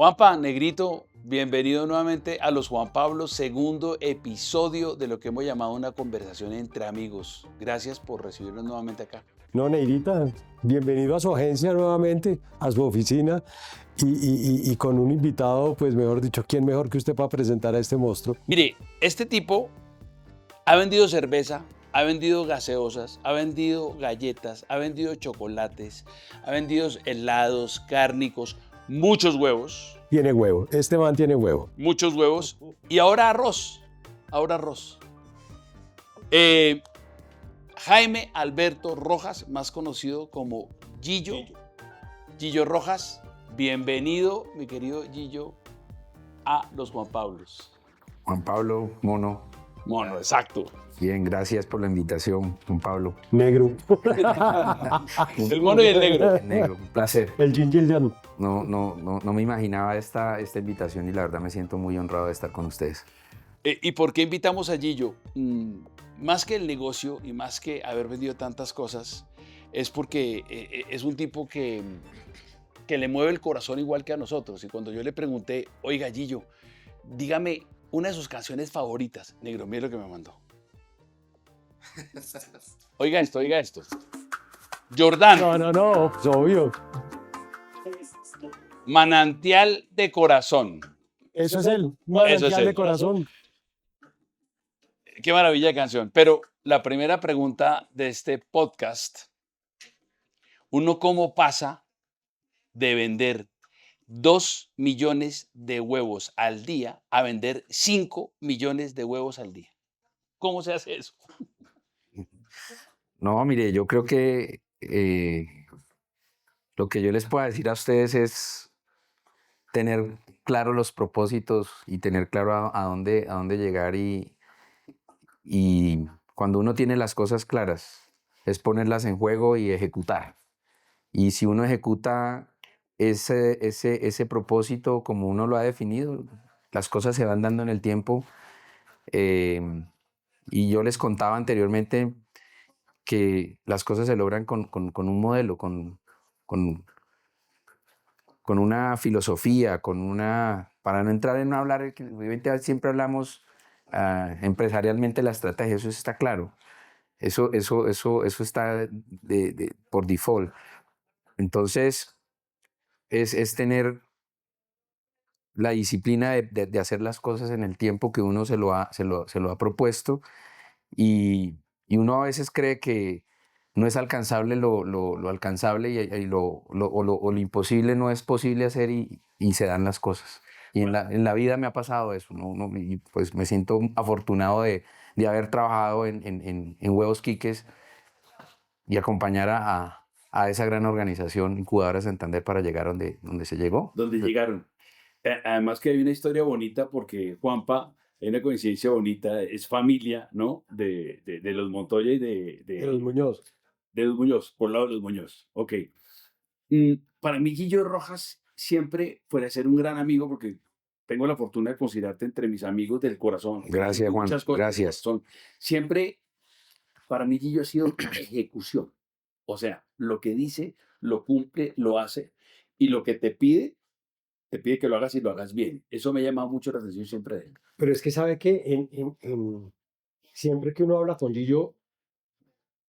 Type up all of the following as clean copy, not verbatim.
Juanpa, Negrito, bienvenido nuevamente a los Juan Pablo, segundo episodio de lo que hemos llamado una conversación entre amigos. Gracias por recibirnos nuevamente acá. No, Negrita, bienvenido a su agencia nuevamente, a su oficina y con un invitado, pues mejor dicho, ¿quién mejor que usted para presentar a este monstruo? Mire, este tipo ha vendido cerveza, ha vendido gaseosas, ha vendido galletas, ha vendido chocolates, ha vendido helados, cárnicos, muchos huevos. Tiene huevo, este man tiene huevo. Muchos huevos. Y ahora arroz. Ahora arroz. Jaime Alberto Rojas, más conocido como Gillo. Gillo Rojas, bienvenido, mi querido Gillo, a los Juan Pablos. Juan Pablo, mono. Mono, exacto. Bien, gracias por la invitación, Juan Pablo. Negro. El mono y el negro. El negro, un placer. El Yin y el Yang. No me imaginaba esta invitación y la verdad me siento muy honrado de estar con ustedes. ¿Y por qué invitamos a Gillo? Más que el negocio y más que haber vendido tantas cosas, es porque es un tipo que le mueve el corazón igual que a nosotros. Y cuando yo le pregunté, oiga Gillo, dígame una de sus canciones favoritas, negro, mire lo que me mandó. Oiga esto. Jordán. No, es obvio. Manantial de corazón. Eso es el Eso es manantial él. de corazón. Qué maravilla de canción. Pero la primera pregunta de este podcast, ¿uno cómo pasa de vender 2 millones de huevos al día a vender 5 millones de huevos al día? ¿Cómo se hace eso? No, mire, yo creo que lo que yo les puedo decir a ustedes es tener claro los propósitos y tener claro a dónde llegar y cuando uno tiene las cosas claras es ponerlas en juego y ejecutar. Y si uno ejecuta ese propósito como uno lo ha definido, las cosas se van dando en el tiempo. Y yo les contaba anteriormente que las cosas se logran con un modelo, con una filosofía, para no entrar en hablar, que obviamente siempre hablamos empresarialmente la estrategia, eso está claro. Eso está por default. Entonces, es tener la disciplina de hacer las cosas en el tiempo que uno se lo ha propuesto y uno a veces cree que no es alcanzable lo alcanzable o lo imposible no es posible hacer y se dan las cosas. Y en la vida me ha pasado eso, ¿no? Y pues me siento afortunado de haber trabajado en Huevos Quiques y acompañar a esa gran organización Incubadora Santander para llegar donde se llegó. Donde llegaron. Además que hay una historia bonita porque Juanpa, hay una coincidencia bonita, es familia, ¿no? De los Montoya y De los Muñoz. de los Muñoz, por el lado de los Muñoz. Ok. Para mí, Gillo Rojas siempre fuera ser un gran amigo porque tengo la fortuna de considerarte entre mis amigos del corazón. Gracias, Juan. Muchas cosas Gracias. del corazón. Siempre, para mí, Gillo ha sido ejecución. O sea, lo que dice, lo cumple, lo hace. Y lo que te pide que lo hagas y lo hagas bien. Eso me ha llamado mucho la atención siempre de él. Pero es que sabe que siempre que uno habla con Gillo,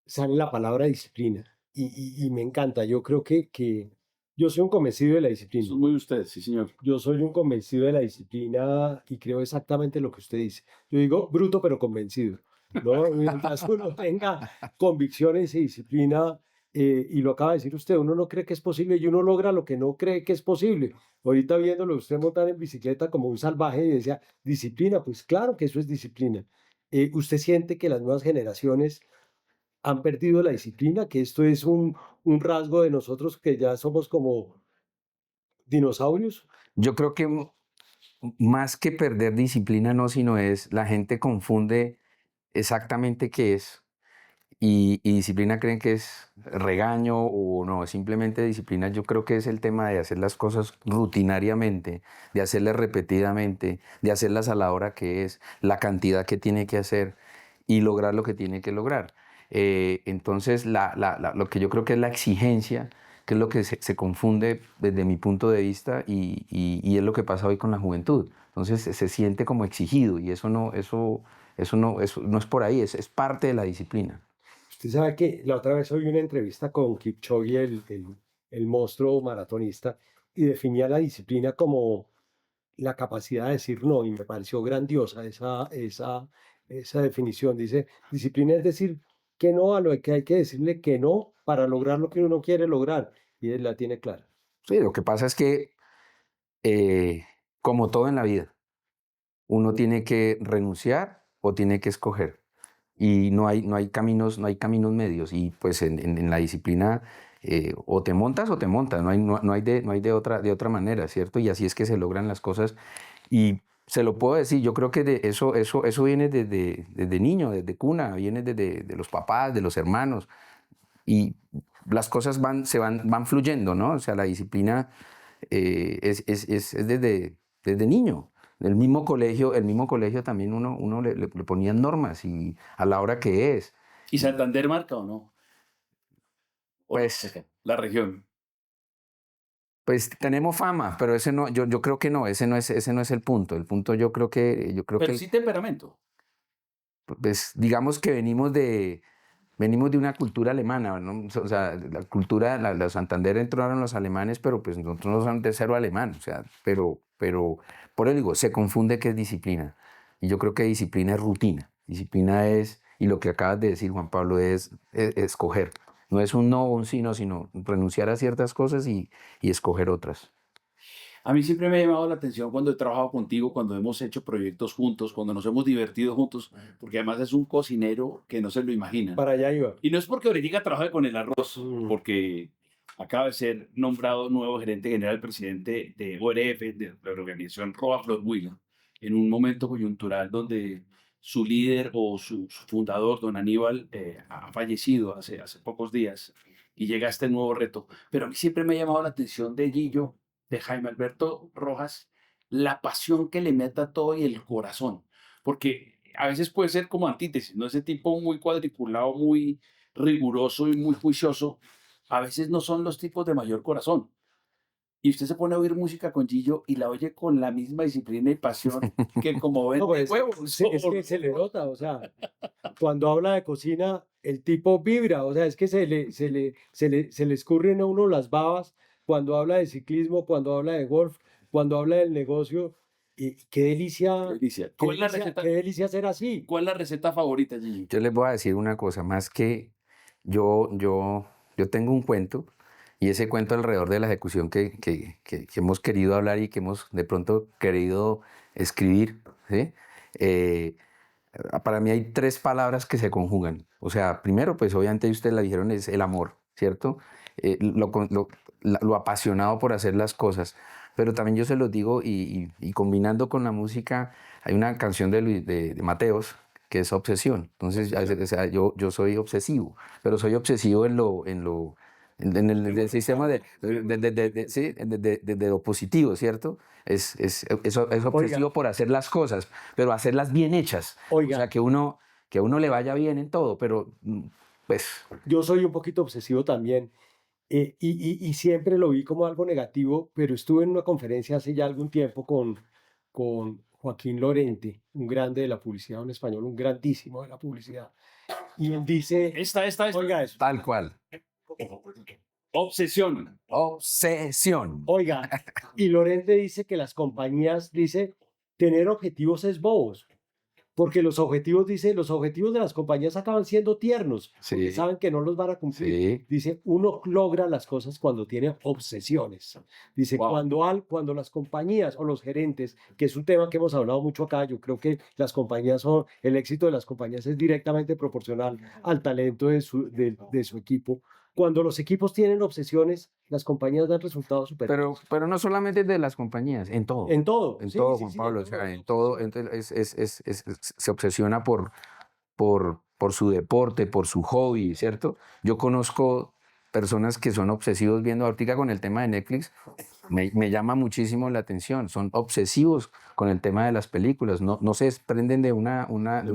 sale la palabra disciplina. Y me encanta. Yo creo que yo soy un convencido de la disciplina. Eso es muy usted, sí, señor. Yo soy un convencido de la disciplina y creo exactamente lo que usted dice. Yo digo bruto pero convencido, ¿no? Mientras uno tenga convicciones y disciplina, y lo acaba de decir usted, uno no cree que es posible y uno logra lo que no cree que es posible. Ahorita viéndolo usted montar en bicicleta como un salvaje y decía, disciplina, pues claro que eso es disciplina. ¿Usted siente que las nuevas generaciones han perdido la disciplina, que esto es un rasgo de nosotros que ya somos como dinosaurios? Yo creo que más que perder disciplina, no, sino la gente confunde exactamente qué es y disciplina creen que es regaño o no, simplemente disciplina yo creo que es el tema de hacer las cosas rutinariamente, de hacerlas repetidamente, de hacerlas a la hora que es, la cantidad que tiene que hacer y lograr lo que tiene que lograr. Entonces, lo que yo creo que es la exigencia que es lo que se confunde desde mi punto de vista y es lo que pasa hoy con la juventud. Entonces se siente como exigido y eso no es por ahí, es parte de la disciplina. Usted sabe que la otra vez oí una entrevista con Kipchoge, el monstruo maratonista, y definía la disciplina como la capacidad de decir no, y me pareció grandiosa esa definición. Dice, disciplina es decir que no a lo que hay que decirle que no para lograr lo que uno quiere lograr, y él la tiene clara. Sí, lo que pasa es que, como todo en la vida, uno tiene que renunciar o tiene que escoger. Y no hay caminos medios. Y pues en la disciplina o te montas, no hay de otra manera, ¿cierto? Y así es que se logran las cosas. Y se lo puedo decir, yo creo que eso viene desde niño, desde cuna, viene de los papás, de los hermanos. Y las cosas van fluyendo, ¿no? O sea, la disciplina es desde niño. El mismo colegio también uno le ponía normas y a la hora que es. ¿Y Santander marca o no? ¿O Pues, no? La región. pues tenemos fama, pero yo creo que no, ese no es el punto. El punto yo creo Pero que sí temperamento. pues, digamos que venimos de una cultura alemana, ¿no? O sea, la cultura, la Santander entraron los alemanes, pero pues nosotros no somos de cero alemán, o sea, pero por eso digo, se confunde que es disciplina. Y yo creo que disciplina es rutina. Disciplina es, y lo que acabas de decir, Juan Pablo, es escoger. No es un no o un sí, no, sino renunciar a ciertas cosas y escoger otras. A mí siempre me ha llamado la atención cuando he trabajado contigo, cuando hemos hecho proyectos juntos, cuando nos hemos divertido juntos, porque además es un cocinero que no se lo imaginan. Para allá iba. Y no es porque ahorita trabaje con el arroz, Mm. porque acaba de ser nombrado nuevo gerente general, presidente de ORF, de la organización Roa Flor Huila, en un momento coyuntural donde su líder o su fundador, don Aníbal, ha fallecido hace pocos días y llega este nuevo reto. Pero a mí siempre me ha llamado la atención de Gillo, de Jaime Alberto Rojas, la pasión que le mete a todo y el corazón, porque a veces puede ser como antítesis, ¿no? Ese tipo muy cuadriculado, muy riguroso y muy juicioso, a veces no son los tipos de mayor corazón. Y usted se pone a oír música con Gillo y la oye con la misma disciplina y pasión que como ven No, pues huevos. es que se le nota, o sea, cuando habla de cocina, el tipo vibra, o sea, es que se le escurren a uno las babas cuando habla de ciclismo, cuando habla de golf, cuando habla del negocio, y qué delicia, Delicia. qué ¿Cuál es la delicia, receta, qué delicia ser así. cuál es la receta favorita, Gillo? Yo les voy a decir una cosa, más que yo tengo un cuento, y ese cuento alrededor de la ejecución que hemos querido hablar y que hemos de pronto querido escribir, ¿sí? Eh, para mí hay tres palabras que se conjugan. O sea, primero, pues obviamente ustedes la dijeron, es el amor, ¿cierto? Lo apasionado por hacer las cosas. Pero también yo se los digo, y combinando con la música, hay una canción de Mateos que es obsesión. Entonces, o sea, yo soy obsesivo, pero soy obsesivo en el sistema sí, de lo positivo, ¿cierto? Es obsesivo Oiga, por hacer las cosas, pero hacerlas bien hechas. O oiga, sea, que a uno le vaya bien en todo, pero pues yo soy un poquito obsesivo también. Y siempre lo vi como algo negativo, pero estuve en una conferencia hace ya algún tiempo con Joaquín Lorente, un grande de la publicidad, un español, un grandísimo de la publicidad. Y él dice, Esta. oiga eso, tal cual. Obsesión. Obsesión. oiga, y Lorente dice que las compañías, dice, tener objetivos es bobos. Porque los objetivos de las compañías acaban siendo tiernos, porque Sí, saben que no los van a cumplir. sí. Dice, uno logra las cosas cuando tiene obsesiones. Dice, Wow. cuando las compañías o los gerentes, que es un tema que hemos hablado mucho acá, yo creo que el éxito de las compañías es directamente proporcional al talento de su equipo. Cuando los equipos tienen obsesiones, las compañías dan resultados súper Pero no solamente de las compañías, en todo. en todo. En Sí, todo, sí, Juan sí, Pablo, o en todo. sea, en todo, se obsesiona por su deporte, por su hobby, ¿cierto? Yo conozco personas que son obsesivos viendo ahorita con el tema de Netflix, me llama muchísimo la atención, son obsesivos con el tema de las películas, no se desprenden de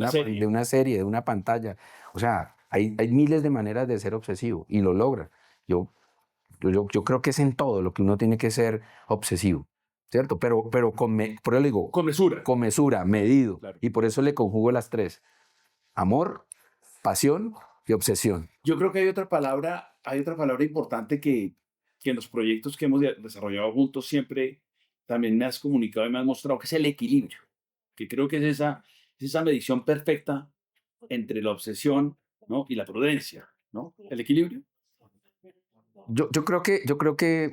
serie. de una serie, de una pantalla, o sea, hay miles de maneras de ser obsesivo y lo logra. Yo Yo creo que es en todo lo que uno tiene que ser obsesivo, ¿cierto? Pero por eso le digo, Con mesura. con mesura, medido. Claro. Y por eso le conjugo las tres: amor, pasión y obsesión. Yo creo que hay otra palabra importante que en los proyectos que hemos desarrollado juntos siempre también me has comunicado y me has mostrado, que es el equilibrio, que creo que es esa medición perfecta entre la obsesión, ¿no? y la prudencia, ¿no? El equilibrio. Yo creo que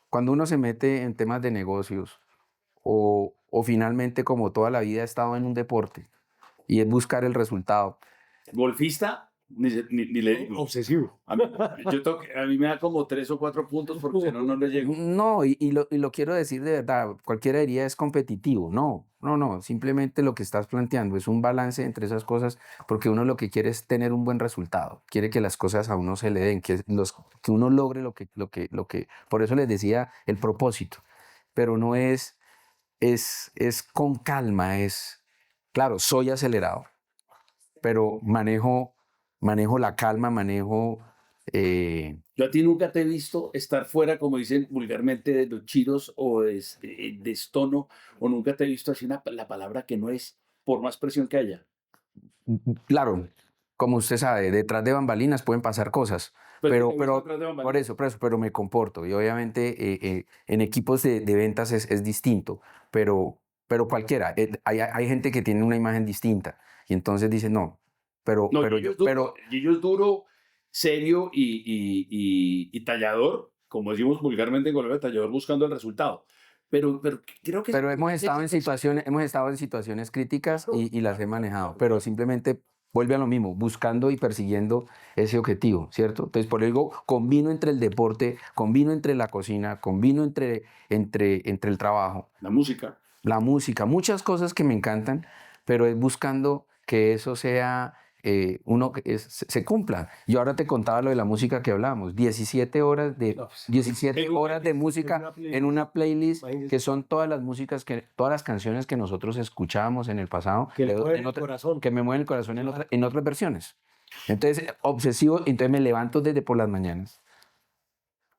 cuando uno se mete en temas de negocios o finalmente como toda la vida ha estado en un deporte y es buscar el resultado. Golfista, ni le digo. Obsesivo. A mí, a mí me da como 3 o 4 puntos porque si no, no le llego. No, y lo quiero decir de verdad, cualquiera diría es competitivo. No, simplemente lo que estás planteando es un balance entre esas cosas, porque uno lo que quiere es tener un buen resultado, quiere que las cosas a uno se le den, que uno logre por eso les decía el propósito, pero no es con calma, claro, soy acelerado, pero manejo la calma, Yo a ti nunca te he visto estar fuera, como dicen vulgarmente, de los chiros o de estono, o nunca te he visto así la palabra que no es, por más presión que haya. Claro, como usted sabe, detrás de bambalinas pueden pasar cosas, Pues que te gusta pero atrás de por bambalinas. eso, pero me comporto. Y obviamente en equipos de ventas es distinto, pero cualquiera. Hay gente que tiene una imagen distinta y entonces dice, no, No, yo, pero Gillo es duro, serio y tallador, como decimos vulgarmente en Colombia, tallador buscando el resultado. Pero creo que Pero hemos estado en situaciones críticas y las he manejado, pero simplemente vuelve a lo mismo, buscando y persiguiendo ese objetivo, ¿cierto? Entonces, por eso digo, combino entre el deporte, combino entre la cocina, combino entre el trabajo, la música. la música, muchas cosas que me encantan, pero es buscando que eso sea, se cumpla. Yo ahora te contaba lo de la música que hablábamos, 17 horas de, No, pues, 17 en un- horas de música en una playlist, Imagínese. que son todas las canciones que nosotros escuchábamos en el pasado, Que le mueve en el corazón. que me mueven el corazón en otras versiones. Entonces, obsesivo, entonces me levanto desde por las mañanas.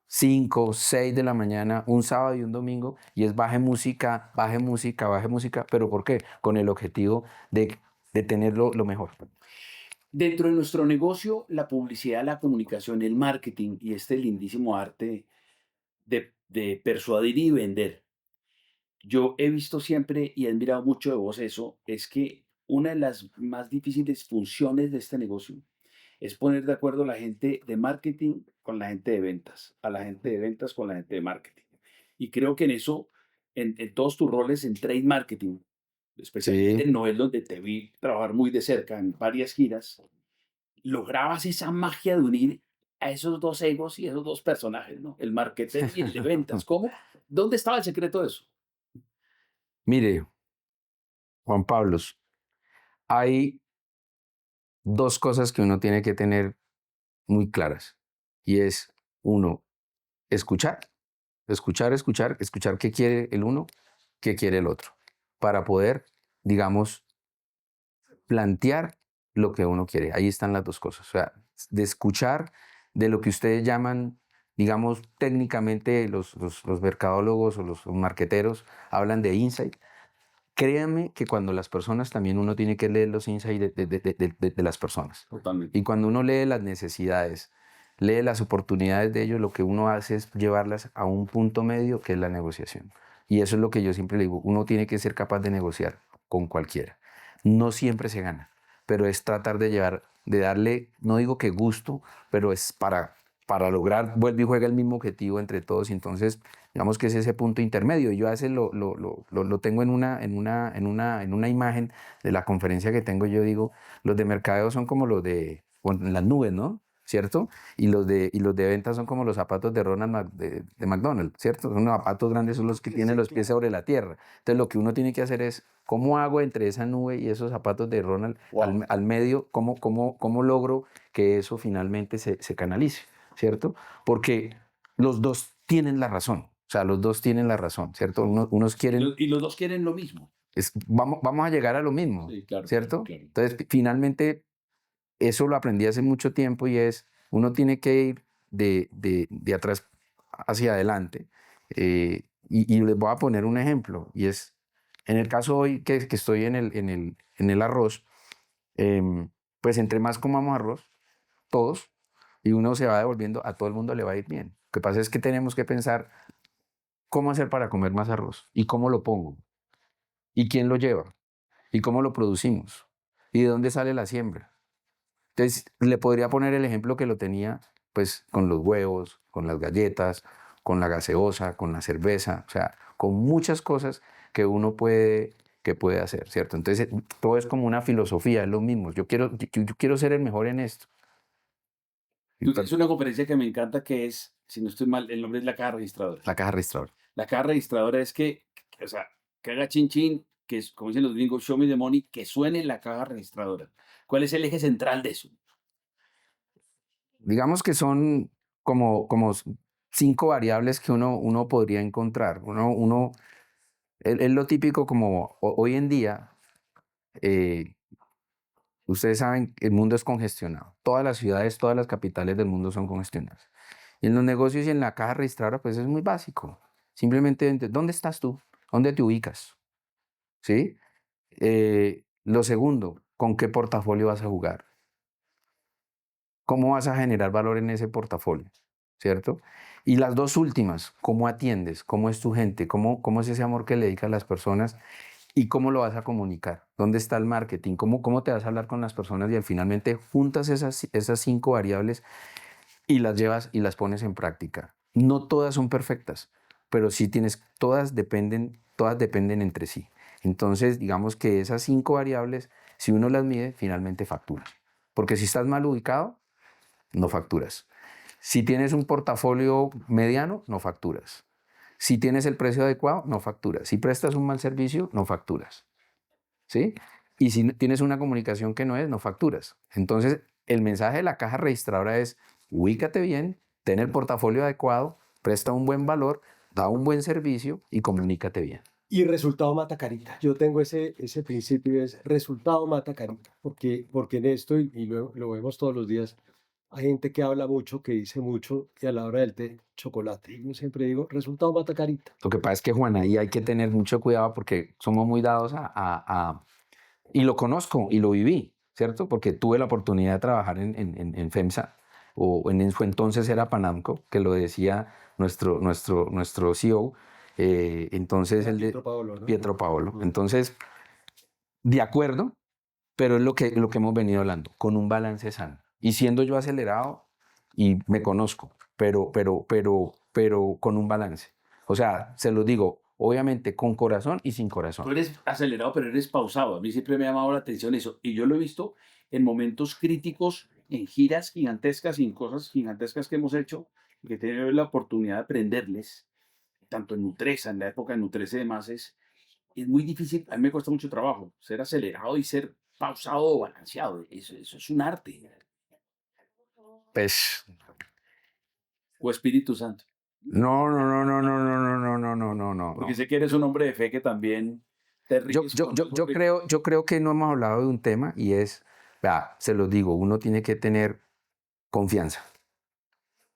5, 6 de la mañana, un sábado y un domingo, y es baje música, baje música, baje música. ¿Pero por qué? Con el objetivo de tenerlo lo mejor. Dentro de nuestro negocio, la publicidad, la comunicación, el marketing y este lindísimo arte de persuadir y vender. Yo he visto siempre y he admirado mucho de vos eso, es que una de las más difíciles funciones de este negocio es poner de acuerdo a la gente de marketing con la gente de ventas, a la gente de ventas con la gente de marketing. Y creo que en eso, en todos tus roles en trade marketing, especialmente Sí, en Noel, donde te vi trabajar muy de cerca en varias giras, lograbas esa magia de unir a esos dos egos y esos dos personajes, ¿no? El marketer y el de ventas. ¿Cómo? ¿Dónde estaba el secreto de eso? mire, Juan Pablos, hay dos cosas que uno tiene que tener muy claras. Y es, uno, escuchar, escuchar qué quiere el uno, qué quiere el otro, para poder, digamos, plantear lo que uno quiere. Ahí están las dos cosas. O sea, de escuchar de lo que ustedes llaman, digamos, técnicamente los mercadólogos o los marqueteros hablan de insight. Créanme que cuando las personas también uno tiene que leer los insights de las personas. Totalmente. Y cuando uno lee las necesidades, lee las oportunidades de ellos, lo que uno hace es llevarlas a un punto medio que es la negociación. Y eso es lo que yo siempre le digo, uno tiene que ser capaz de negociar con cualquiera. No siempre se gana, pero es tratar de darle, no digo que gusto, pero es para lograr, vuelve y juega el mismo objetivo entre todos. Y entonces, digamos que es ese punto intermedio. Y yo a veces lo tengo en una imagen de la conferencia que tengo. Yo digo, los de mercadeo son como los en las nubes, ¿no? ¿Cierto? Y los de ventas son como los zapatos de de McDonald's, ¿cierto? Son los zapatos grandes, son los que tienen los pies sobre la tierra. Entonces, lo que uno tiene que hacer es, ¿cómo hago entre esa nube y esos zapatos de Ronald Wow. al medio? ¿Cómo logro que eso finalmente se canalice? ¿Cierto? Porque los dos tienen la razón. O sea, los dos tienen la razón, ¿cierto? Unos quieren, Y los dos quieren lo mismo. vamos a llegar a lo mismo, Sí, claro. ¿cierto? Claro. Entonces, finalmente, eso lo aprendí hace mucho tiempo y es, uno tiene que ir de atrás hacia adelante. Y les voy a poner un ejemplo, y es, en el caso hoy que estoy en el arroz, pues entre más comamos arroz, todos, y uno se va devolviendo, a todo el mundo le va a ir bien. Lo que pasa es que tenemos que pensar cómo hacer para comer más arroz, y cómo lo pongo, y quién lo lleva, y cómo lo producimos, y de dónde sale la siembra. Entonces, le podría poner el ejemplo que lo tenía, pues, con los huevos, con las galletas, con la gaseosa, con la cerveza, o sea, con muchas cosas que uno que puede hacer, ¿cierto? Entonces, todo es como una filosofía, es lo mismo. Yo quiero ser el mejor en esto. Tú tienes una conferencia que me encanta que es, si no estoy mal, el nombre es la caja registradora. La caja registradora. La caja registradora es o sea, que haga chin chin, que es, como dicen los gringos, show me the money, que suene la caja registradora. ¿Cuál es el eje central de eso? Digamos que son como 5 variables que uno podría encontrar. Es lo típico como hoy en día, ustedes saben que el mundo es congestionado. Todas las ciudades, todas las capitales del mundo son congestionadas. Y en los negocios y en la caja registradora, pues es muy básico. Simplemente, ¿dónde estás tú? ¿Dónde te ubicas? ¿Sí? Lo segundo, ¿con qué portafolio vas a jugar? ¿Cómo vas a generar valor en ese portafolio? ¿Cierto? Y las dos últimas, ¿cómo atiendes? ¿Cómo es tu gente? ¿Cómo es ese amor que le dedicas a las personas? ¿Y cómo lo vas a comunicar? ¿Dónde está el marketing? ¿Cómo te vas a hablar con las personas? Y al finalmente juntas esas 5 variables y las llevas y las pones en práctica. No todas son perfectas, pero sí todas dependen entre sí. Entonces, digamos que esas 5 variables, si uno las mide, finalmente factura. Porque si estás mal ubicado, no facturas. Si tienes un portafolio mediano, no facturas. Si tienes el precio adecuado, no facturas. Si prestas un mal servicio, no facturas. ¿Sí? Y si tienes una comunicación que no es, no facturas. Entonces, el mensaje de la caja registradora es: ubícate bien, ten el portafolio adecuado, presta un buen valor, da un buen servicio y comunícate bien. Y resultado mata carita. Yo tengo ese principio, es resultado mata carita, porque en esto, y lo vemos todos los días, hay gente que habla mucho, que dice mucho, y a la hora del té, chocolate. Y yo siempre digo, resultado mata carita. Lo que pasa es que, Juan, ahí hay que tener mucho cuidado porque somos muy dados y lo conozco y lo viví, ¿cierto? Porque tuve la oportunidad de trabajar en FEMSA, o en su entonces era Panamco, que lo decía nuestro CEO, entonces Era el de Pietro Paolo, ¿no? Pietro Paolo. Entonces, de acuerdo, pero es lo que hemos venido hablando, con un balance sano. Y siendo yo acelerado, y me conozco, pero con un balance. O sea, se lo digo, obviamente con corazón y sin Tú corazón. eres acelerado, pero eres pausado. A mí siempre me ha llamado la atención eso. Y yo lo he visto en momentos críticos, en giras gigantescas y en cosas gigantescas que hemos hecho, y que he tenido la oportunidad de aprenderles, tanto en Nutresa, en la época de Nutresa y demás, es muy difícil. A mí me cuesta mucho trabajo ser acelerado y ser pausado o balanceado. Eso es un arte. Pues O Espíritu Santo. no. Porque sé que eres un hombre de fe que también te ríes con algo que- Yo creo que no hemos hablado de un tema y es, vea, se los digo, uno tiene que tener confianza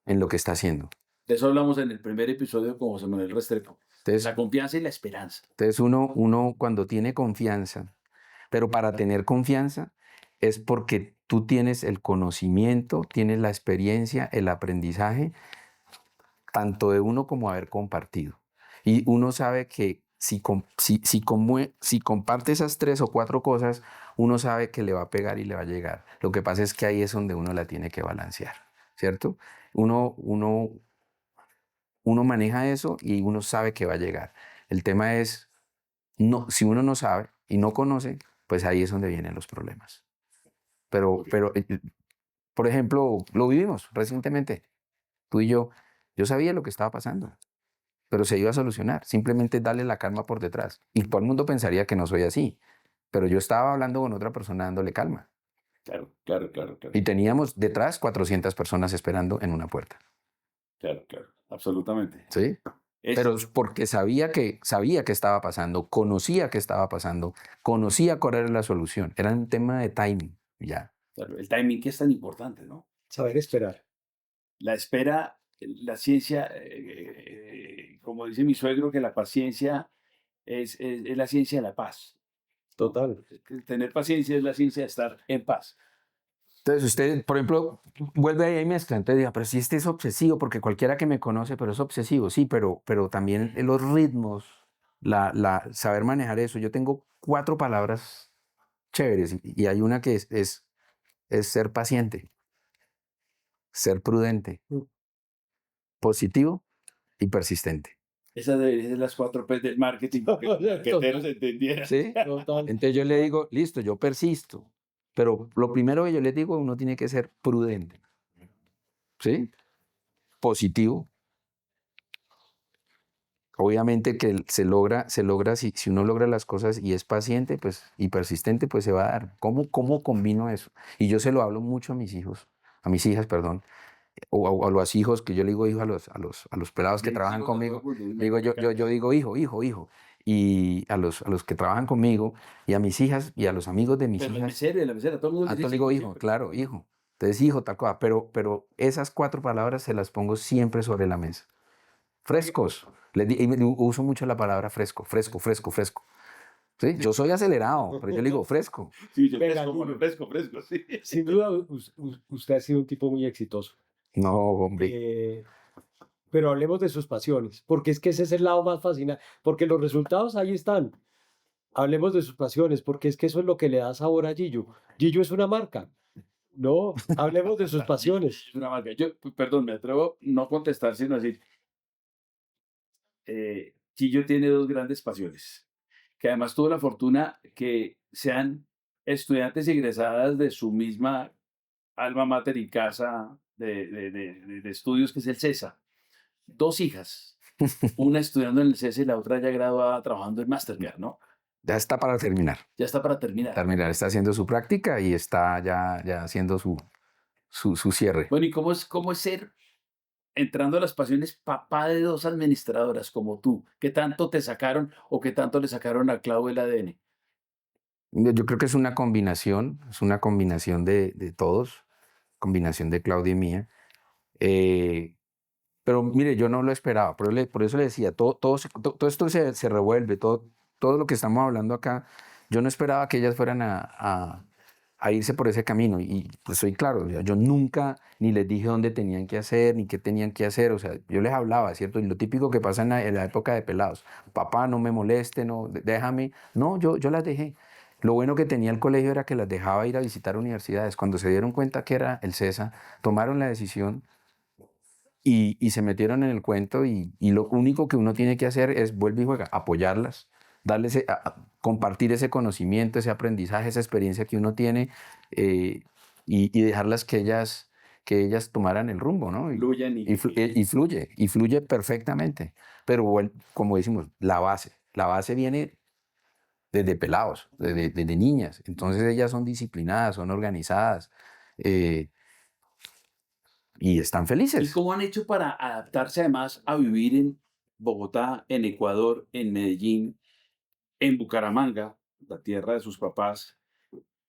en lo que está haciendo. De eso hablamos en el primer episodio con José Manuel Restrepo. Entonces, La confianza y la esperanza. entonces uno cuando tiene confianza, pero para tener confianza es porque tú tienes el conocimiento, tienes la experiencia, el aprendizaje, tanto de uno como haber compartido. Y uno sabe que si comparte esas 3 o 4 cosas, uno sabe que le va a pegar y le va a llegar. Lo que pasa es que ahí es donde uno la tiene que balancear, ¿cierto? Uno maneja eso y uno sabe que va a llegar. El tema es, no, si uno no sabe y no conoce, pues ahí es donde vienen los problemas. Pero por ejemplo, lo vivimos recientemente, tú y yo sabía lo que estaba pasando, pero se iba a solucionar. Simplemente darle la calma por detrás. Y todo el mundo pensaría que no soy así, pero yo estaba hablando con otra persona dándole calma. Claro. Y teníamos detrás 400 personas esperando en una puerta. Claro, absolutamente. ¿Sí? Pero es porque sabía que estaba pasando, conocía que estaba pasando, conocía cuál era la solución. Era un tema de timing, ya. Claro, el timing que es tan importante, ¿no? Saber esperar. la espera, la ciencia, como dice mi suegro, que la paciencia es la ciencia de la paz. Total. Tener paciencia es la ciencia de estar en paz. Entonces usted, por ejemplo, vuelve ahí y mezcla. Entonces diga, pero si este es obsesivo, porque cualquiera que me conoce, pero es obsesivo, sí, pero también los ritmos, saber manejar eso. Yo tengo 4 palabras chéveres y hay una que es ser paciente, ser prudente, Mm. positivo y persistente. Esas deberían ser las 4 P del marketing, que los marqueteros entendieran. ¿Sí? Total. Entonces yo le digo, listo, yo persisto, pero lo primero que yo les digo, uno tiene que ser prudente, ¿sí? Positivo. Obviamente que se logra si uno logra las cosas y es paciente pues, y persistente, pues se va a dar. ¿Cómo combino eso? Y yo se lo hablo mucho a mis hijos, a mis hijas, perdón, o a los hijos, que yo le digo hijo a los pelados que Mis trabajan hijos a todo el conmigo. mundo, me Digo, yo encanta. digo hijo. Y a los que trabajan conmigo, y a mis hijas, y a los amigos de mis Pero hijas, la mesera, todo el mundo a le todos dice le digo hijo hijo, siempre. claro, hijo. Entonces, hijo, tal cosa. Pero esas 4 palabras se las pongo siempre sobre la mesa. Frescos. Y uso mucho la palabra fresco, fresco. ¿Sí? Yo soy acelerado, pero yo le digo fresco. Sí, yo Venga, fresco, Guillo. fresco, sí. Sin duda, usted ha sido un tipo muy exitoso. No, hombre. Pero hablemos de sus pasiones, porque es que ese es el lado más fascinante, porque los resultados ahí están. Hablemos de sus pasiones, porque es que eso es lo que le da sabor a Gillo. Gillo es una marca, ¿no? Hablemos de sus pasiones. Es una marca. Yo, perdón, me atrevo no contestar, sino decir, Chillo tiene 2 grandes pasiones, que además tuvo la fortuna que sean estudiantes egresadas de su misma alma mater y casa de estudios, que es el CESA. 2 hijas, una estudiando en el CESA y la otra ya graduada trabajando en Mastercard, ¿no? Ya está para terminar. Ya está para terminar. Está haciendo su práctica y está ya haciendo su cierre. Bueno, ¿y cómo es ser, entrando a las pasiones, papá de 2 administradoras como tú? ¿Qué tanto te sacaron o qué tanto le sacaron a Clau el ADN? Yo creo que es una combinación de todos, combinación de Claudia y mía. Pero mire, yo no lo esperaba, por eso le decía, todo esto se revuelve, todo lo que estamos hablando acá, yo no esperaba que ellas fueran a irse por ese camino. Y pues soy claro, o sea, yo nunca ni les dije dónde tenían que hacer, ni qué tenían que hacer, o sea, yo les hablaba, ¿cierto? Y lo típico que pasa en la época de pelados, papá, no me moleste, no, déjame. No, yo las dejé. Lo bueno que tenía el colegio era que las dejaba ir a visitar universidades. Cuando se dieron cuenta que era el CESA, tomaron la decisión y se metieron en el cuento y lo único que uno tiene que hacer es, vuelve y juega, apoyarlas, darles, compartir ese conocimiento, ese aprendizaje, esa experiencia que uno tiene y dejarlas que ellas tomaran el rumbo, ¿no? Fluyan Y fluye perfectamente. Pero como decimos, la base viene desde pelados, desde niñas. Entonces ellas son disciplinadas, son organizadas. Y están ¿Y felices. cómo han hecho para adaptarse además a vivir en Bogotá, en Ecuador, en Medellín, en Bucaramanga, la tierra de sus papás?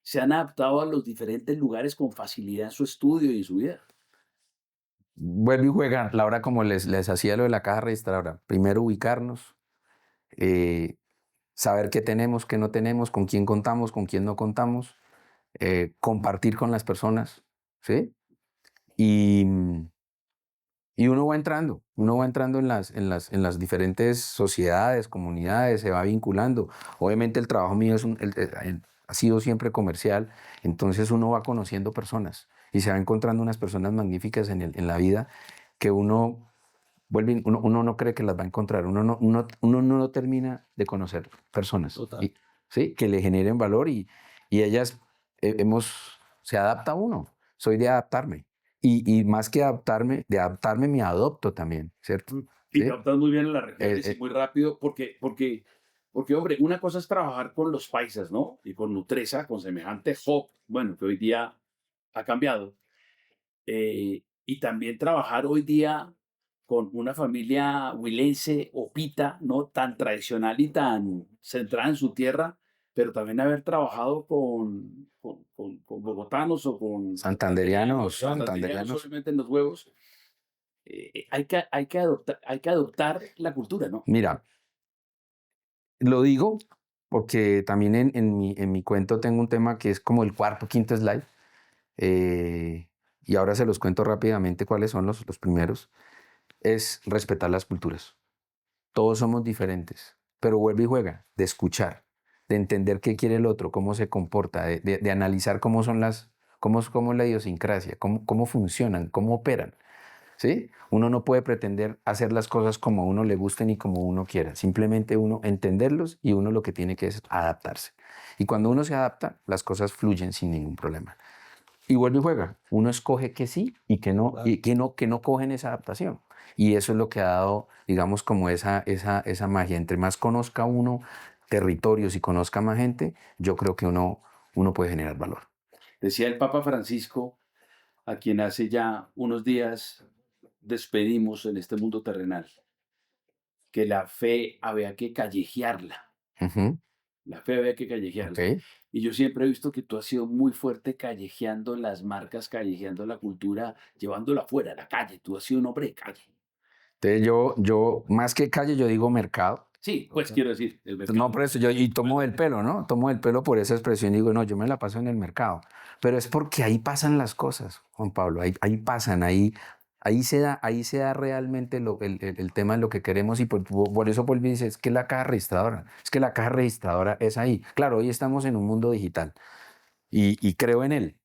¿Se han adaptado a los diferentes lugares con facilidad en su estudio y en su vida? Vuelve y juega, Laura, como les hacía lo de la caja registradora. Primero ubicarnos, eh, saber qué tenemos, qué no tenemos, con quién contamos, con quién no contamos, compartir con las personas, ¿sí? Y, y uno va entrando en las diferentes sociedades, comunidades, se va vinculando. Obviamente el trabajo mío ha sido siempre comercial, entonces uno va conociendo personas y se va encontrando unas personas magníficas en la vida que uno no cree que las va a encontrar, uno no termina de conocer personas, Total. ¿sí? Que le generen valor y ellas se adapta a uno, soy de adaptarme. Y más que de adaptarme me adopto también, ¿cierto? Y te ¿Sí? adaptas muy bien a las regiones y Eh, muy rápido porque, hombre, una cosa es trabajar con los paisas, ¿no? Y con Nutresa, con semejante hub, bueno, que hoy día ha cambiado. Y también trabajar hoy día con una familia huilense o pita, ¿no? Tan tradicional y tan centrada en su tierra, pero también haber trabajado con bogotanos o con Santanderianos, santanderianos, santanderianos. obviamente en los huevos. hay que adoptar la cultura, ¿no? Mira, lo digo porque también en mi cuento tengo un tema que es como el cuarto, quinto slide. Y ahora se los cuento rápidamente cuáles son los primeros. Es respetar las culturas. Todos somos diferentes, pero vuelve y juega, de escuchar, de entender qué quiere el otro, cómo se comporta, de analizar cómo son cómo es la idiosincrasia, cómo funcionan, cómo operan. ¿Sí? Uno no puede pretender hacer las cosas como a uno le gusten y como uno quiera. Simplemente uno entenderlos y uno lo que tiene que es adaptarse. Y cuando uno se adapta, las cosas fluyen sin ningún problema. Y vuelve y juega. Uno escoge que sí y que no, Claro. y que no cogen esa adaptación. Y eso es lo que ha dado, digamos, como esa magia. Entre más conozca uno territorios y conozca más gente, yo creo que uno puede generar valor. Decía el Papa Francisco, a quien hace ya unos días despedimos en este mundo terrenal, que la fe había que callejearla. Ujú, La fe había que callejearla. ok. Y yo siempre he visto que tú has sido muy fuerte callejeando las marcas, callejeando la cultura, llevándola afuera, a la calle. Tú has sido un hombre de calle. Entonces yo, más que calle, yo digo mercado. Sí, pues quiero decir, el Pues no, mercado. por eso yo y tomo el pelo, ¿no? Tomo el pelo por esa expresión y digo, no, yo me la paso en el mercado. Pero es porque ahí pasan las cosas, Juan Pablo, ahí pasan, ahí se da realmente el tema de lo que queremos y por eso Paul dice, es que la caja registradora, es que la caja registradora es ahí. Claro, hoy estamos en un mundo digital y creo en él,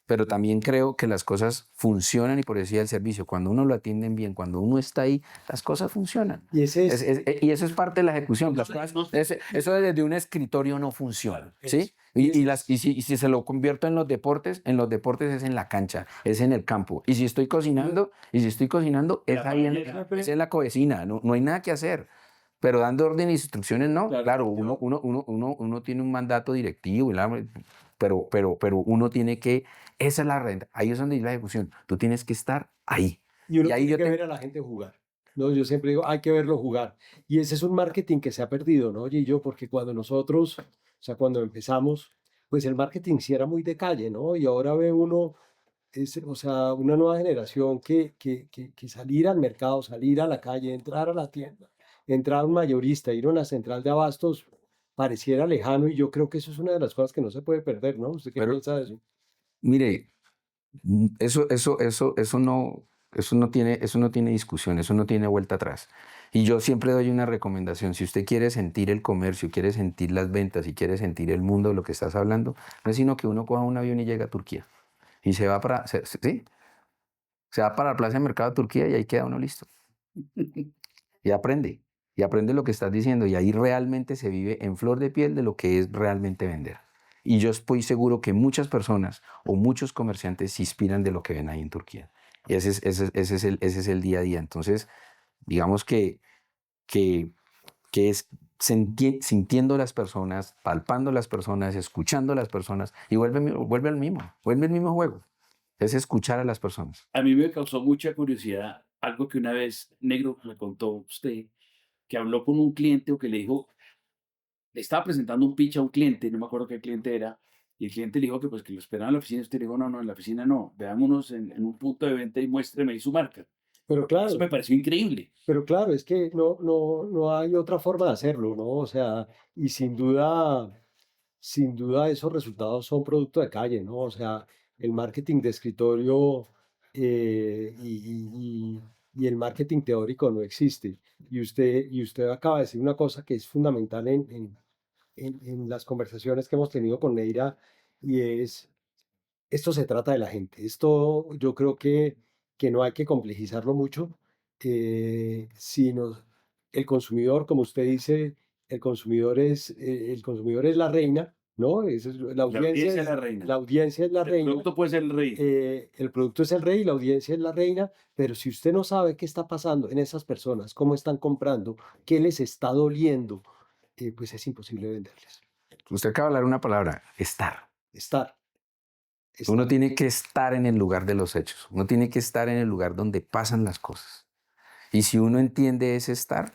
pero también creo que las cosas funcionan y por eso decía el servicio, cuando uno lo atienden bien, cuando uno está ahí, las cosas funcionan. Y ese es, Y eso es parte de la ejecución. Las No, cosas, no, eso desde un escritorio no funciona, eso. ¿sí? Y Y, ese y, las, es- y si se lo convierto en los deportes es en la cancha, es en el campo. Y si estoy cocinando, es La ahí paellera. es en la cocina, no hay nada que hacer. Pero dando orden e instrucciones, no. Claro, Claro, yo- uno tiene un mandato directivo, pero uno tiene que, esa es la renta, ahí es donde es la ejecución. Tú tienes que estar ahí. y uno Y ahí tiene yo que te, ver a la gente jugar. ¿No? Yo siempre digo, hay que verlo jugar. Y ese es un marketing que se ha perdido, ¿no? Y yo, porque cuando nosotros, o sea, cuando empezamos, pues el marketing sí era muy de calle, ¿no? Y ahora ve uno, o sea, una nueva generación que salir al mercado, salir a la calle, entrar a la tienda, entrar a un mayorista, ir a una central de abastos, pareciera lejano y yo creo que eso es una de las cosas que no se puede perder, ¿no? ¿Usted qué pero piensa de eso? mire, eso no tiene discusión, eso no tiene vuelta atrás. Y yo siempre doy una recomendación, si usted quiere sentir el comercio, quiere sentir las ventas y quiere sentir el mundo de lo que estás hablando, no es sino que uno coja un avión y llega a Turquía. Y ¿sí? Se va para la Plaza de Mercado de Turquía y ahí queda uno listo. Y aprende. Y aprende lo que estás diciendo. Y ahí realmente se vive en flor de piel de lo que es realmente vender. Y yo estoy seguro que muchas personas o muchos comerciantes se inspiran de lo que ven ahí en Turquía. Y ese es el día a día. Entonces, digamos que, que es sintiendo las personas, palpando las personas, escuchando a las personas y vuelve al mismo juego. Es escuchar a las personas. A mí me causó mucha curiosidad algo que una vez Negro me contó usted, que habló con un cliente o que le dijo, le estaba presentando un pitch a un cliente, no me acuerdo qué cliente era, y el cliente le dijo que pues que lo esperaba en la oficina, y usted le dijo, no, no, en la oficina no, veámonos en un punto de venta y muéstreme ahí su marca. Pero Eso claro, me pareció increíble. pero claro, es que no hay otra forma de hacerlo, ¿no? O sea, y sin duda esos resultados son producto de calle, ¿no? O sea, el marketing de escritorio y el marketing teórico no existe. Y usted acaba de decir una cosa que es fundamental en las conversaciones que hemos tenido con Neira, y es esto se trata de la gente. Esto yo creo que no hay que complejizarlo mucho, sino el consumidor, como usted dice, el consumidor es la reina, ¿no? La La audiencia audiencia es es la reina. la audiencia es la El reina. producto puede ser el rey. El producto es el rey, la audiencia es la reina, pero si usted no sabe qué está pasando en esas personas, cómo están comprando, qué les está doliendo, pues es imposible venderles. Usted acaba de hablar una palabra, estar. Estar, Uno estar. tiene que estar en el lugar de los hechos. Uno tiene que estar en el lugar donde pasan las cosas. Y si uno entiende ese estar,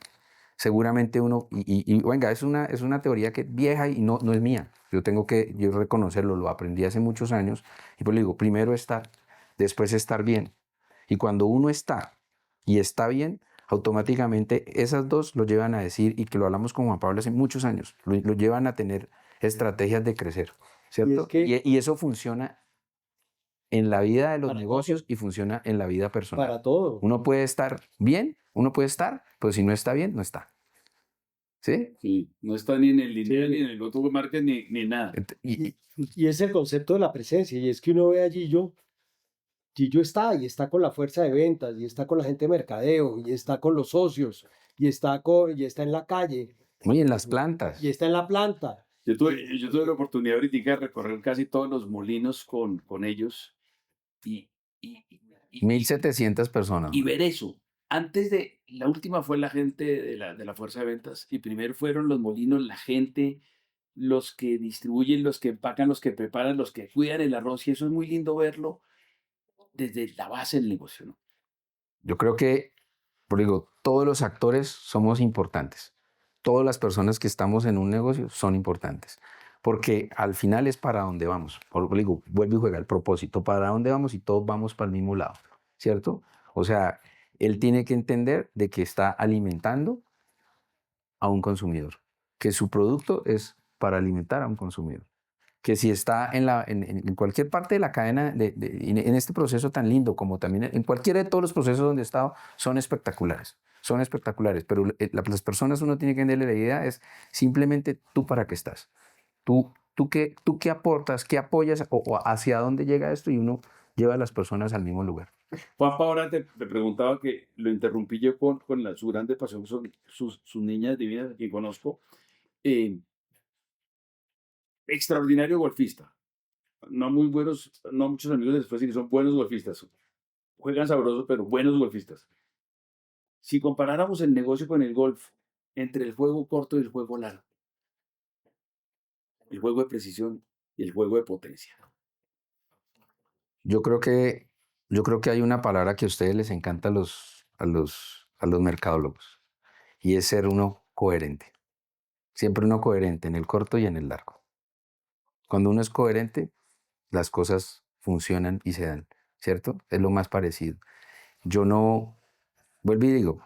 seguramente venga, es una teoría que es vieja y no es mía. Yo reconocerlo, lo aprendí hace muchos años. Y pues le digo, primero estar, después estar bien. Y cuando uno está, y está bien, automáticamente esas dos lo llevan a decir, y que lo hablamos con Juan Pablo hace muchos años, lo llevan a tener estrategias de crecer, ¿cierto? que Y eso funciona en la vida de los para todo, negocios y funciona en la vida personal. para todo. Uno puede estar bien, uno puede estar, pero si no está bien, no está. ¿Sí? Sí, no está ni en el lineal, Sí. ni en el otro market, ni nada. Y es el concepto de la presencia, y es que uno ve a Gillo está, y está con la fuerza de ventas, y está con la gente de mercadeo, y está con los socios, y está en la calle, Muy en las plantas. y está en la planta. Yo tuve la oportunidad ahorita de recorrer casi todos los molinos con ellos y, y, y, y- 1.700 personas. y ver eso. Antes de, la última fue la gente de la fuerza de ventas y primero fueron los molinos, la gente, los que distribuyen, los que empacan, los que preparan, los que cuidan el arroz y eso es muy lindo verlo desde la base del negocio, ¿no? Yo creo que, por digo, todos los actores somos importantes. Todas las personas que estamos en un negocio son importantes. Porque al final es para dónde vamos. Digo, vuelve y juega el propósito. Para dónde vamos y todos vamos para el mismo lado. ¿Cierto? O sea, él tiene que entender de que está alimentando a un consumidor. Que su producto es para alimentar a un consumidor. Que si está en cualquier parte de la cadena, en este proceso tan lindo como también en cualquiera de todos los procesos donde he estado, son espectaculares. Son espectaculares, pero las personas uno tiene que entenderle la idea es simplemente tú para qué estás. Tú qué aportas, qué apoyas o hacia dónde llega esto y uno lleva a las personas al mismo lugar. Juanpa, ahora te preguntaba que lo interrumpí yo con su grande pasión, que son sus niñas divinas que conozco. Eh, Extraordinario golfista. No muy buenos, no muchos amigos después sí que son buenos golfistas. Juegan sabrosos, pero buenos golfistas. Si comparáramos el negocio con el golf, entre el juego corto y el juego largo, el juego de precisión y el juego de potencia. Yo creo que, yo creo que hay una palabra que a ustedes les encanta a los mercadólogos y es ser uno coherente. Siempre uno coherente en el corto y en el largo. Cuando uno es coherente, las cosas funcionan y se dan, ¿cierto? Es lo más parecido. Yo no, vuelvo y digo,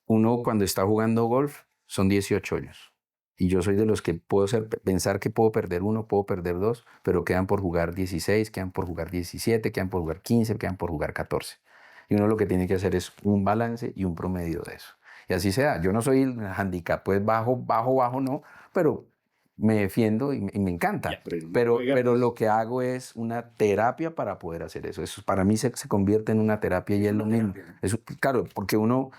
uno cuando está jugando golf son 18 hoyos. Y yo soy de los que pensar que puedo perder uno, puedo perder dos, pero quedan por jugar 16, quedan por jugar 17, quedan por jugar 15, quedan por jugar 14. Y uno lo que tiene que hacer es un balance y un promedio de eso. Y así sea. Yo no soy el handicap, pues bajo, no, pero me defiendo y me encanta. Pero lo que hago es una terapia para poder hacer eso. Eso para mí se convierte en una terapia y es lo mismo. Eso, claro, porque uno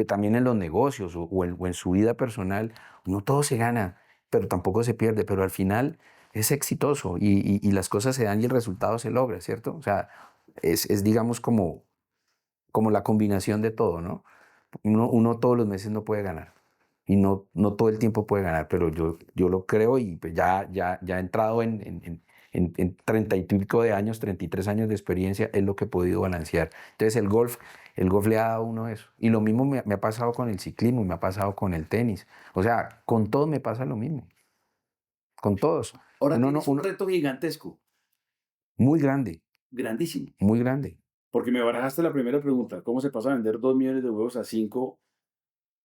también en los negocios o en su vida personal, uno todo se gana, pero tampoco se pierde, pero al final es exitoso y las cosas se dan y el resultado se logra, ¿cierto? O sea, es digamos como la combinación de todo, ¿no? Uno todos los meses no puede ganar y no todo el tiempo puede ganar, pero yo lo creo y pues ya he entrado en 30 y pico de años, 33 años de experiencia, es lo que he podido balancear. Entonces el golf le ha dado a uno eso. Y lo mismo me ha pasado con el ciclismo, me ha pasado con el tenis. O sea, con todos me pasa lo mismo. Con todos. Ahora Uno tienes un reto gigantesco, muy grande, grandísimo. muy grande. Porque me barajaste la primera pregunta. ¿Cómo se pasa a vender 2 millones de huevos a 5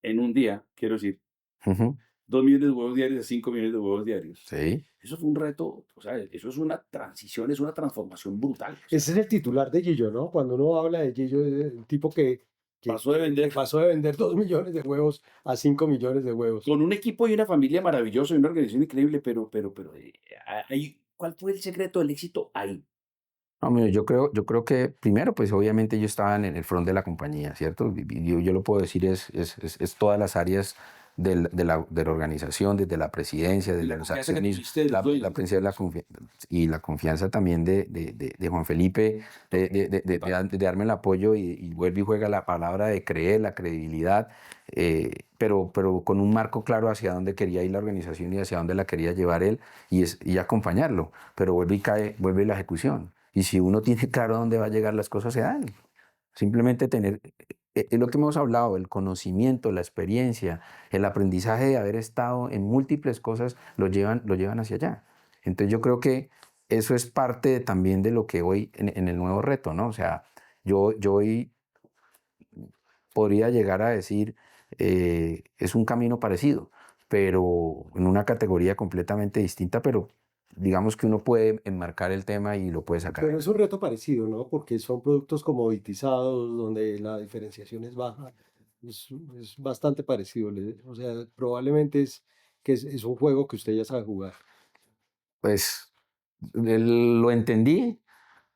en un día? Quiero decir, Ujú. 2 millones de huevos diarios a 5 millones de huevos diarios. Sí. Eso fue un reto, o sea, eso es una transición, es una transformación brutal. O sea, Ese es el titular de Gillo, ¿no? Cuando uno habla de Gillo, es el tipo que pasó de vender pasó de vender 2 millones de huevos a 5 millones de huevos. con un equipo y una familia maravillosa y una organización increíble, pero ¿cuál fue el secreto del éxito ahí? No, mire, yo creo que primero, pues obviamente yo estaba en el front de la compañía, ¿cierto? Y yo lo puedo decir, es todas las áreas de la organización, desde la presidencia, Y desde la los confianza que accionistas, tuviste de los dueños. la presidencia y la confianza también de Juan Felipe, de darme el apoyo y vuelve y juega la palabra de creer, la credibilidad, pero con un marco claro hacia dónde quería ir la organización y hacia dónde la quería llevar él y acompañarlo, pero vuelve la ejecución. Y si uno tiene claro a dónde va a llegar, las cosas se dan. Simplemente tener, es lo que hemos hablado, el conocimiento, la experiencia, el aprendizaje de haber estado en múltiples cosas, lo llevan hacia allá. Entonces yo creo que eso es parte también de lo que hoy en el nuevo reto, ¿no? O sea, yo hoy podría llegar a decir, es un camino parecido, pero en una categoría completamente distinta, pero digamos que uno puede enmarcar el tema y lo puede sacar. Pero es un reto parecido, ¿no? Porque son productos comoditizados, donde la diferenciación es baja. Es bastante parecido. O sea, probablemente es un juego que usted ya sabe jugar. Pues lo entendí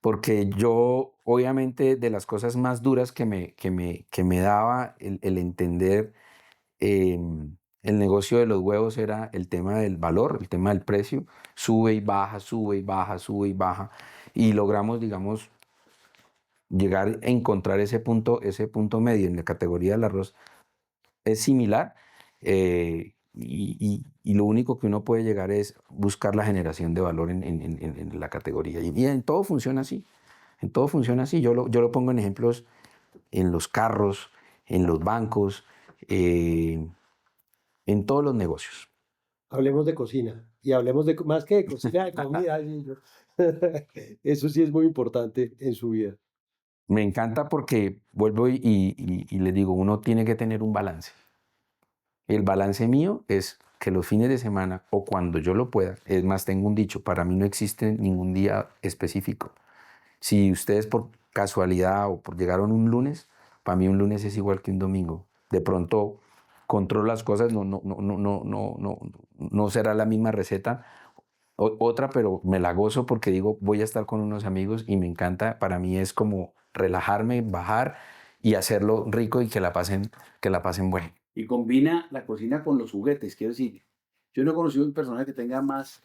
porque yo, obviamente, de las cosas más duras que me daba el entender el negocio de los huevos era el tema del valor, el tema del precio, sube y baja, sube y baja, sube y baja, y logramos, digamos, llegar a encontrar ese punto medio en la categoría del arroz. Es similar, y lo único que uno puede llegar es buscar la generación de valor en la categoría. Y en todo funciona así. En todo funciona así. Yo lo pongo en ejemplos en los carros, en los bancos, en todos los negocios. Hablemos de cocina. Y hablemos de más que de cocina, de comida. Eso sí es muy importante en su vida. Me encanta porque vuelvo y le digo, uno tiene que tener un balance. El balance mío es que los fines de semana o cuando yo lo pueda, es más, tengo un dicho, para mí no existe ningún día específico. Si ustedes por casualidad o por llegaron un lunes, para mí un lunes es igual que un domingo. De pronto controlo las cosas, no será la misma receta, otra, pero me la gozo porque digo, voy a estar con unos amigos y me encanta. Para mí es como relajarme, bajar y hacerlo rico y que la pasen bueno. Y combina la cocina con los juguetes. Quiero decir, yo no he conocido un personaje que tenga más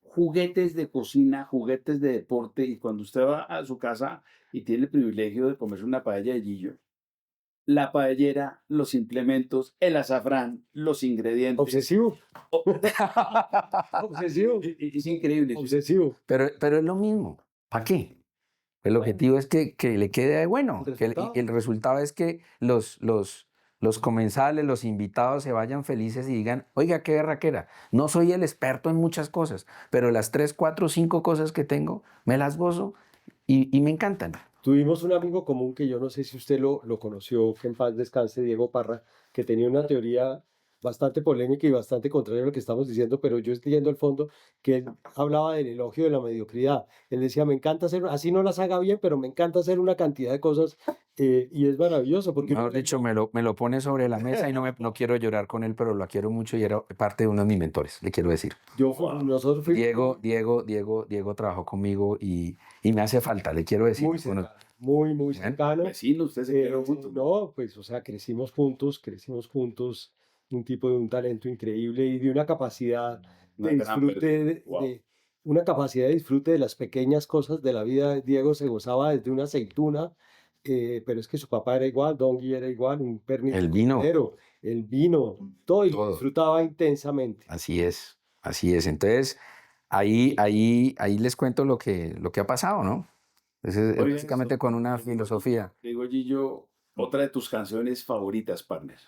juguetes de cocina, juguetes de deporte. Y cuando usted va a su casa y tiene el privilegio de comerse una paella de Gillo, la paellera, los implementos, el azafrán, los ingredientes. Obsesivo. Oh, Obsesivo. es increíble. Obsesivo. Pero es lo mismo. ¿Para qué? El objetivo es que le quede bueno. ¿El Que resultado? el resultado es que los comensales, los invitados se vayan felices y digan, oiga, qué berraquera. No soy el experto en muchas cosas, pero las 3, 4, 5 cosas que tengo, me las gozo y me encantan. Tuvimos un amigo común que yo no sé si usted lo conoció, que en paz descanse, Diego Parra, que tenía una teoría bastante polémica y bastante contraria a lo que estamos diciendo, pero yo estoy yendo al fondo, que él hablaba del elogio de la mediocridad. Él decía, me encanta hacer, así no las haga bien, pero me encanta hacer una cantidad de cosas y es maravilloso porque... Mejor dicho, me lo pone sobre la mesa y no quiero llorar con él, pero lo quiero mucho y era parte de uno de mis mentores, le quiero decir. Nosotros fuimos Diego trabajó conmigo y me hace falta, le quiero decir. muy cercanos, muy ¿Bien? cercanos. Vecinos, ustedes se quedaron juntos. No, pues, o sea, crecimos juntos, un tipo de un talento increíble y de una capacidad Una de gran disfrute, persona. Wow. una capacidad de disfrute de las pequeñas cosas de la vida. Diego se gozaba desde una aceituna, pero es que su papá era igual, Don Gui era igual, un pernil El vino. coctelero, el vino, todo, y lo Todo. disfrutaba intensamente. Así es, así es. Entonces, ahí les cuento lo que ha pasado, ¿no? Es Oiga, básicamente eso, con una digo, filosofía. digo, Gillo, otra de tus canciones favoritas, partner.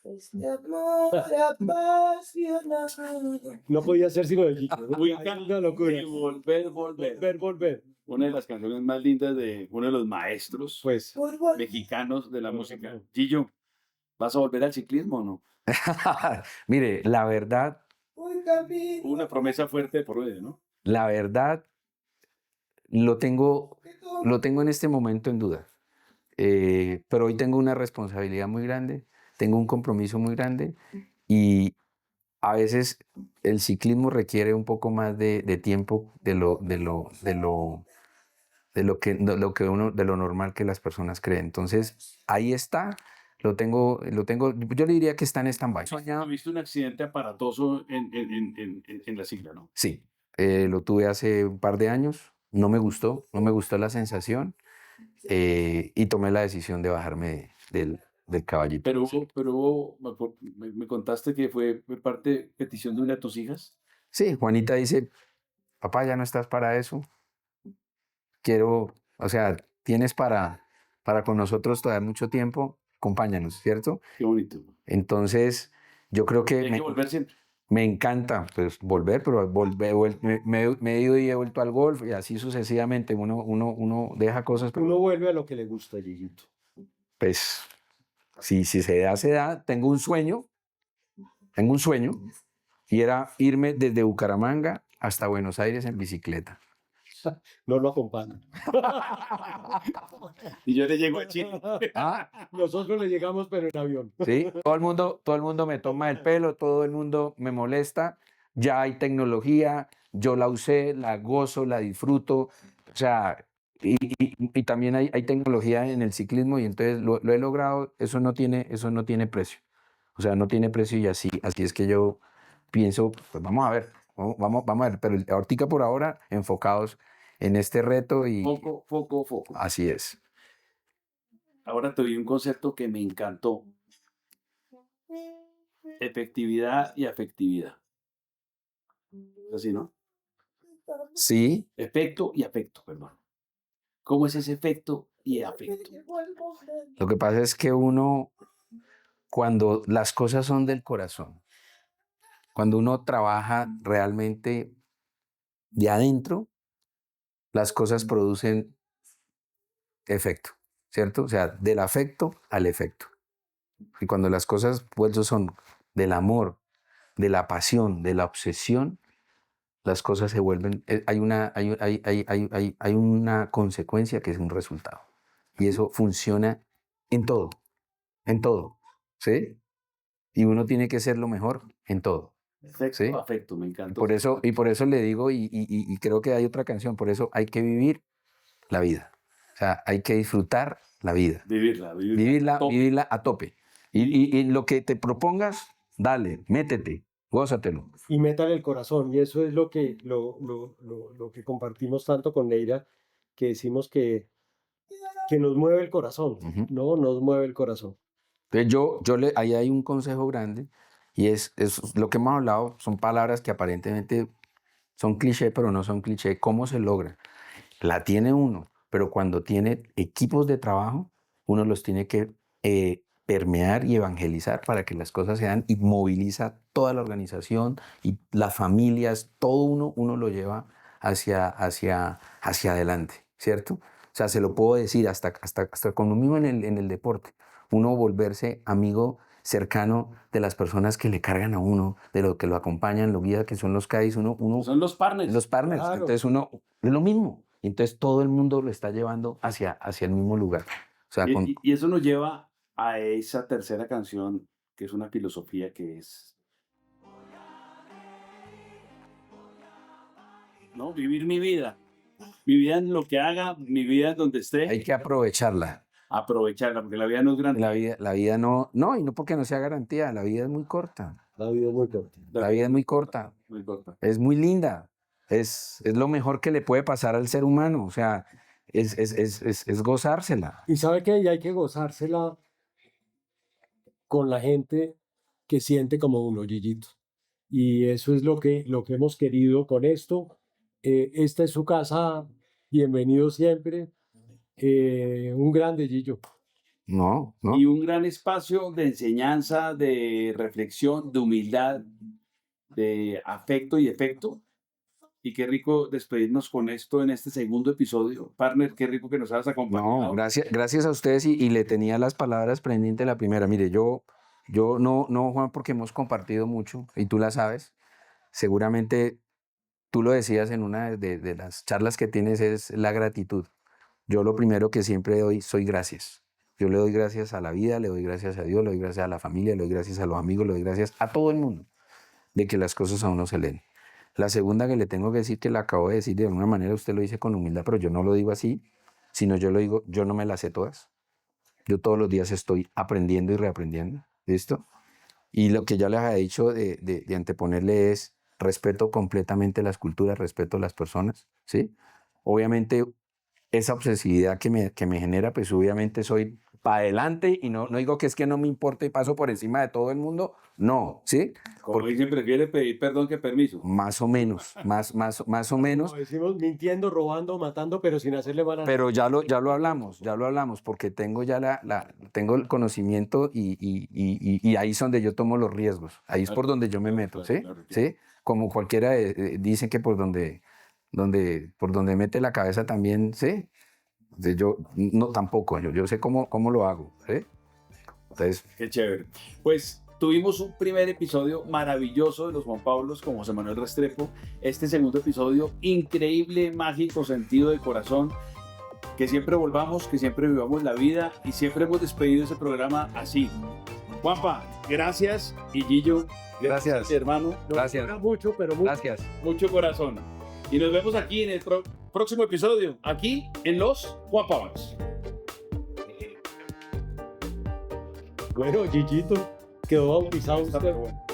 Este amor apasionado. No podía ser sino de Gillo, ¿no? Ubica Una locura. y volver. Volver. Una de las canciones más lindas de uno de los maestros Pues, Por volver. mexicanos de la música. Gillo, ¿vas a volver al ciclismo o no? Mire, la verdad, Un camino Una promesa fuerte por medio, ¿no? la verdad, lo tengo en este momento en duda. Pero hoy tengo una responsabilidad muy grande, tengo un compromiso muy grande y a veces el ciclismo requiere un poco más de tiempo de lo normal que las personas creen. Entonces, ahí está, yo le diría que está en stand-by. Tuviste un accidente aparatoso en la sigla, ¿no? Sí, lo tuve hace un par de años, no me gustó la sensación y tomé la decisión de bajarme del caballito. Pero me contaste que fue parte petición de una de tus hijas. Sí, Juanita dice, papá, ya no estás para eso, o sea, tienes para con nosotros todavía mucho tiempo, acompáñanos, ¿cierto? Qué bonito. Entonces, yo creo que Hay que volver siempre. me encanta pues volver, pero me he ido y he vuelto al golf y así sucesivamente. Uno deja cosas, pero uno vuelve a lo que le gusta, Giguito. Pues, si se da, se da. Tengo un sueño, y era irme desde Bucaramanga hasta Buenos Aires en bicicleta. No lo acompañan. Y yo le llego a Chile. Ah, Nosotros le llegamos, pero en avión. sí, todo el mundo me toma el pelo, todo el mundo me molesta. Ya hay tecnología, yo la usé, la gozo, la disfruto. O sea, y también hay tecnología en el ciclismo y entonces lo he logrado, eso no tiene precio. O sea, no tiene precio y así es que yo pienso, pues vamos a ver, vamos a ver, pero ahorita por ahora enfocados en este reto y Foco, foco, foco. así es. Ahora te doy un concepto que me encantó. Efectividad y afectividad. ¿Es así, no? Sí, Efecto y afecto, perdón. ¿Cómo es ese efecto y afecto? lo que pasa es que uno, cuando las cosas son del corazón, cuando uno trabaja realmente de adentro, las cosas producen efecto, ¿cierto? O sea, del afecto al efecto. Y cuando las cosas pues son del amor, de la pasión, de la obsesión, las cosas se vuelven, hay una consecuencia que es un resultado. Y eso funciona en todo, ¿sí? Y uno tiene que ser lo mejor en todo. Efecto, ¿Sí? afecto, me encantó. Por eso le digo, y creo que hay otra canción, por eso hay que vivir la vida. O sea, hay que disfrutar la vida. Vivirla. Top. Vivirla a tope. Y lo que te propongas, dale, métete, gózatelo. Y métale el corazón. Y eso es lo que compartimos tanto con Neira, que decimos que nos mueve el corazón, Ujú. ¿no? Nos mueve el corazón. Entonces ahí hay un consejo grande y es lo que hemos hablado, son palabras que aparentemente son cliché, pero no son cliché. ¿Cómo se logra? La tiene uno, pero cuando tiene equipos de trabajo, uno los tiene que permear y evangelizar para que las cosas se dan y moviliza toda la organización y las familias, todo uno lo lleva hacia adelante, ¿cierto? O sea, se lo puedo decir hasta con lo mismo en el deporte. Uno volverse amigo cercano de las personas que le cargan a uno, de lo que lo acompañan, lo guía, que son los CAIs, Son los partners. los partners. Claro. Entonces uno es lo mismo. Entonces todo el mundo lo está llevando hacia el mismo lugar. O sea, Y eso nos lleva a esa tercera canción, que es una filosofía que es, ¿no? Vivir mi vida. Mi vida en lo que haga, mi vida en donde esté, hay que aprovecharla. aprovecharla, porque la vida no es grande. La vida no, y no porque no sea garantía, la vida es muy corta. La vida es muy corta. La vida es muy corta, Muy corta. es muy linda. Es lo mejor que le puede pasar al ser humano. O sea, es gozársela. Y sabe que hay que gozársela con la gente que siente como uno, Gillito. Y eso es lo que hemos querido con esto. Esta es su casa, bienvenido siempre. Un grande, Gillo. No. Y un gran espacio de enseñanza, de reflexión, de humildad, de afecto y efecto. Y qué rico despedirnos con esto en este segundo episodio. Partner, qué rico que nos hayas acompañado. No, gracias a ustedes y le tenía las palabras pendientes la primera. Mire, yo no, Juan, porque hemos compartido mucho y tú la sabes. Seguramente tú lo decías en una de las charlas que tienes es la gratitud. Yo lo primero que siempre doy soy gracias. Yo le doy gracias a la vida, le doy gracias a Dios, le doy gracias a la familia, le doy gracias a los amigos, le doy gracias a todo el mundo de que las cosas a uno se leen. La segunda que le tengo que decir, que la acabo de decir de alguna manera, usted lo dice con humildad, pero yo no lo digo así, sino yo lo digo, yo no me las sé todas. Yo todos los días estoy aprendiendo y reaprendiendo, ¿listo? Y lo que ya les había dicho de anteponerle es respeto completamente las culturas, respeto a las personas, ¿sí? Obviamente esa obsesividad que me genera, pues obviamente soy para adelante y no digo que es que no me importa y paso por encima de todo el mundo, no, ¿sí? Como dicen, prefiere pedir perdón que permiso. Más o menos, más o menos. Como decimos, mintiendo, robando, matando, pero sin hacerle mal a nadie. Pero ya lo hablamos, porque tengo ya tengo el conocimiento y ahí es donde yo tomo los riesgos, ahí es por donde yo me meto, ¿sí? Claro. ¿Sí? Como cualquiera dice que por donde mete la cabeza también, ¿sí? Entonces yo no tampoco, yo sé cómo lo hago. ¿Sí? Entonces, Qué chévere. Pues tuvimos un primer episodio maravilloso de los Juan Pablos con José Manuel Restrepo. Este segundo episodio, increíble, mágico, sentido de corazón. Que siempre volvamos, que siempre vivamos la vida y siempre hemos despedido ese programa así. Juanpa, gracias. Y Gillo, Gracias. hermano. Nos Gracias. toca mucho, pero mucho. gracias. Mucho corazón. Y nos vemos aquí en el próximo episodio, aquí en los Juan Pablos. Bueno, Gillito, quedó bautizado usted. Bueno.